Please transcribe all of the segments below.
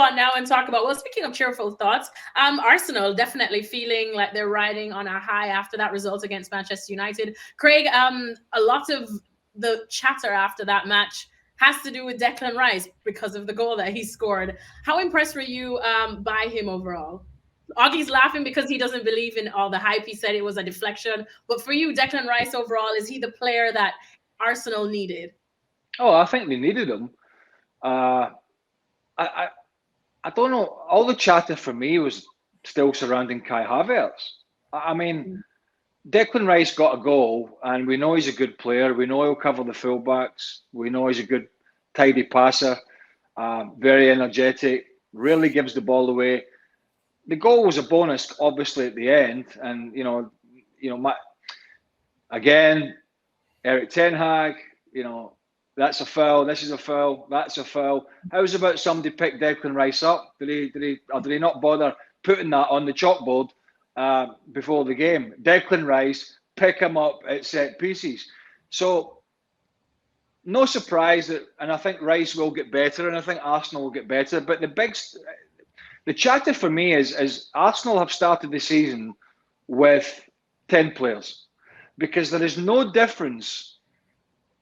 on now and talk about, well, speaking of cheerful thoughts, Arsenal definitely feeling like they're riding on a high after that result against Manchester United. Craig, a lot of the chatter after that match has to do with Declan Rice because of the goal that he scored. How impressed were you by him overall? Augie's laughing because he doesn't believe in all the hype. He said it was a deflection. But for you, Declan Rice overall, is he the player that Arsenal needed? Oh, I think they needed him. I don't know. All the chatter for me was still surrounding Kai Havertz. I mean, Declan Rice got a goal, and we know he's a good player. We know he'll cover the fullbacks. We know he's a good, tidy passer, very energetic, rarely gives the ball away. The goal was a bonus, obviously, at the end. And, again, Eric Ten Hag, that's a foul, this is a foul, that's a foul. How's about somebody pick Declan Rice up? Did he not bother putting that on the chalkboard before the game? Declan Rice, pick him up at set pieces. So, no surprise that, and I think Rice will get better, and I think Arsenal will get better. But the chatter for me is Arsenal have started the season with 10 players, because there is no difference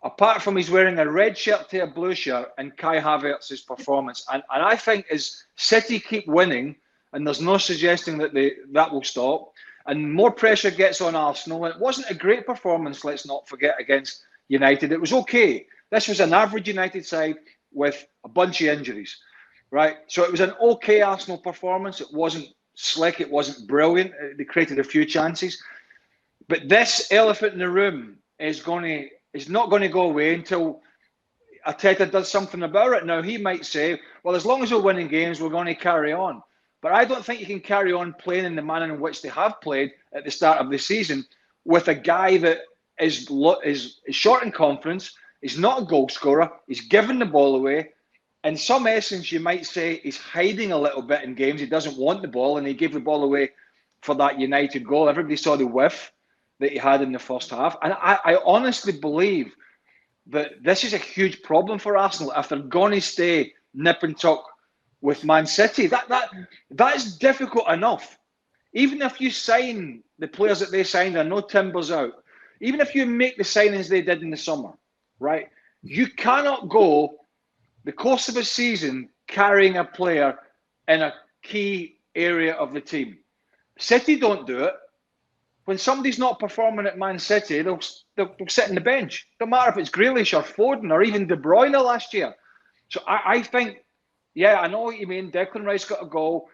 apart from he's wearing a red shirt to a blue shirt and Kai Havertz's performance. And I think as City keep winning, and there's no suggesting that that will stop, and more pressure gets on Arsenal. It wasn't a great performance, let's not forget, against United. It was okay. This was an average United side with a bunch of injuries. Right, so it was an okay Arsenal performance. It wasn't slick, it wasn't brilliant. They created a few chances, but this elephant in the room is not going to go away until Arteta does something about it. Now he might say, "Well, as long as we're winning games, we're going to carry on." But I don't think you can carry on playing in the manner in which they have played at the start of the season with a guy that is short in confidence. He's not a goal scorer. He's giving the ball away. In some essence, you might say he's hiding a little bit in games. He doesn't want the ball, and he gave the ball away for that United goal. Everybody saw the whiff that he had in the first half. And I honestly believe that this is a huge problem for Arsenal if they're going to stay nip and tuck with Man City. That is difficult enough. Even if you sign the players that they signed, I know Timber's out. Even if you make the signings they did in the summer, right? You cannot go the course of a season carrying a player in a key area of the team. City don't do it. When somebody's not performing at Man City, they'll sit on the bench. Don't matter if it's Grealish or Foden or even De Bruyne last year. So I think, yeah, I know what you mean. Declan Rice got a goal,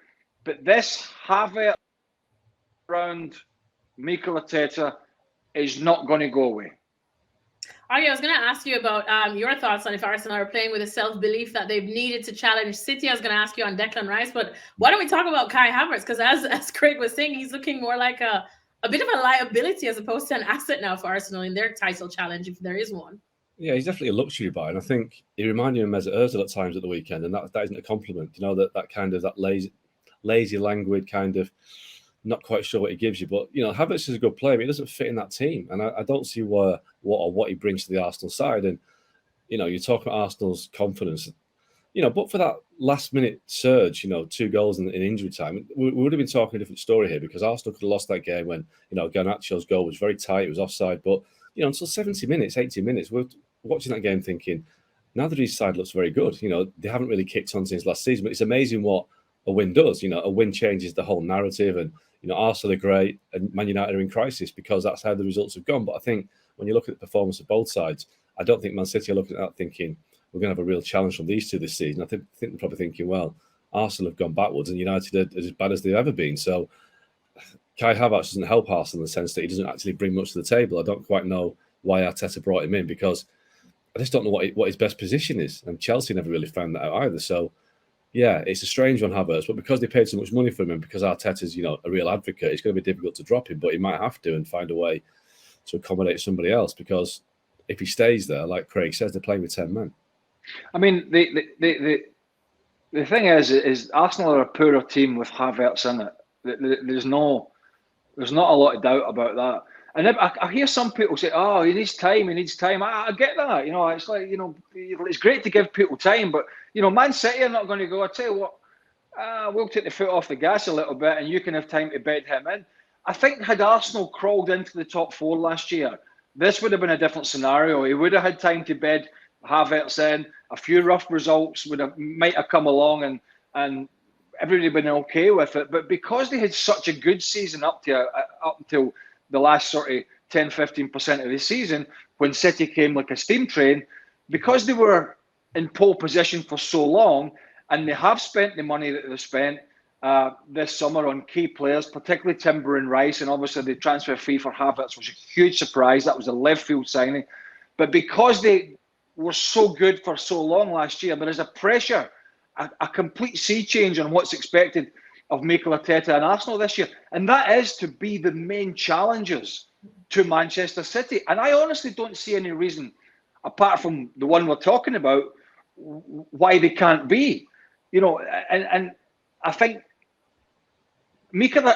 but this Havertz around Mikel Arteta is not going to go away. Artie, I was going to ask you about your thoughts on if Arsenal are playing with a self-belief that they've needed to challenge City. I was going to ask you on Declan Rice, but why don't we talk about Kai Havertz? Because as Craig was saying, he's looking more like a bit of a liability as opposed to an asset now for Arsenal in their title challenge, if there is one. Yeah, he's definitely a luxury buy, and I think he reminded me of Mesut Ozil at times at the weekend, and that isn't a compliment. That kind of that lazy, languid kind of. Not quite sure what he gives you, but Havertz is a good player, but he doesn't fit in that team, and I don't see what he brings to the Arsenal side. And you talk about Arsenal's confidence, but for that last-minute surge, 2 goals in injury time, we would have been talking a different story here, because Arsenal could have lost that game when Garnacho's goal was very tight, it was offside, but until 70 minutes, 80 minutes, we're watching that game thinking, now that his side looks very good, they haven't really kicked on since last season, but it's amazing what a win does. A win changes the whole narrative, and Arsenal are great and Man United are in crisis because that's how the results have gone. But I think when you look at the performance of both sides, I don't think Man City are looking at that thinking we're going to have a real challenge from these two this season. I think they're probably thinking, well, Arsenal have gone backwards and United are as bad as they've ever been. So Kai Havertz doesn't help Arsenal in the sense that he doesn't actually bring much to the table. I don't quite know why Arteta brought him in, because I just don't know what his best position is. And Chelsea never really found that out either. So yeah, it's a strange one, Havertz, but because they paid so much money for him and because Arteta's, a real advocate, it's going to be difficult to drop him, but he might have to and find a way to accommodate somebody else, because if he stays there, like Craig says, they're playing with 10 men. I mean, the thing is Arsenal are a poorer team with Havertz in it. There's not a lot of doubt about that. And I hear some people say, "Oh, he needs time. I get that. It's like it's great to give people time, but Man City are not going to go. I tell you what, we'll take the foot off the gas a little bit and you can have time to bed him in. I think had Arsenal crawled into the top 4 last year, this would have been a different scenario. He would have had time to bed Havertz in. A few rough results might have come along and everybody been okay with it. But because they had such a good season up until the last sort of 10-15% of the season, when City came like a steam train, because they were in pole position for so long, and they have spent the money that they've spent this summer on key players, particularly Timber and Rice, and obviously the transfer fee for Havertz was a huge surprise. That was a left field signing. But because they were so good for so long last year, there is a pressure, a complete sea change on what's expected of Mikel Arteta and Arsenal this year. And that is to be the main challengers to Manchester City. And I honestly don't see any reason, apart from the one we're talking about, why they can't be. You know, and I think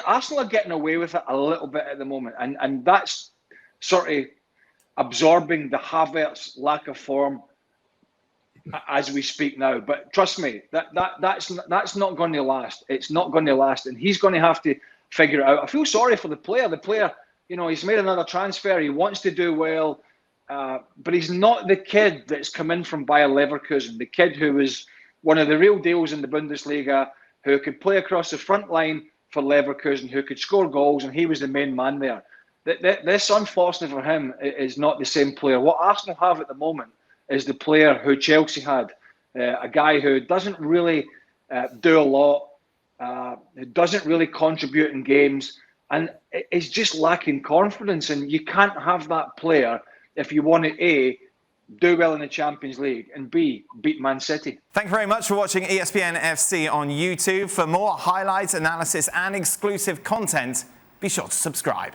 Arsenal are getting away with it a little bit at the moment, and that's sort of absorbing the Havertz lack of form as we speak now. But trust me, that's not going to last. It's not going to last, and he's going to have to figure it out. I feel sorry for the player. The player, you know, he's made another transfer. He wants to do well, but he's not the kid that's come in from Bayer Leverkusen, the kid who was one of the real deals in the Bundesliga, who could play across the front line for Leverkusen, who could score goals, and he was the main man there. This, unfortunately for him, is not the same player. What Arsenal have at the moment is the player who Chelsea had, a guy who doesn't really do a lot, who doesn't really contribute in games, and is just lacking confidence. And you can't have that player if you want to A, do well in the Champions League, and B, beat Man City. Thank you very much for watching ESPN FC on YouTube. For more highlights, analysis and exclusive content, be sure to subscribe.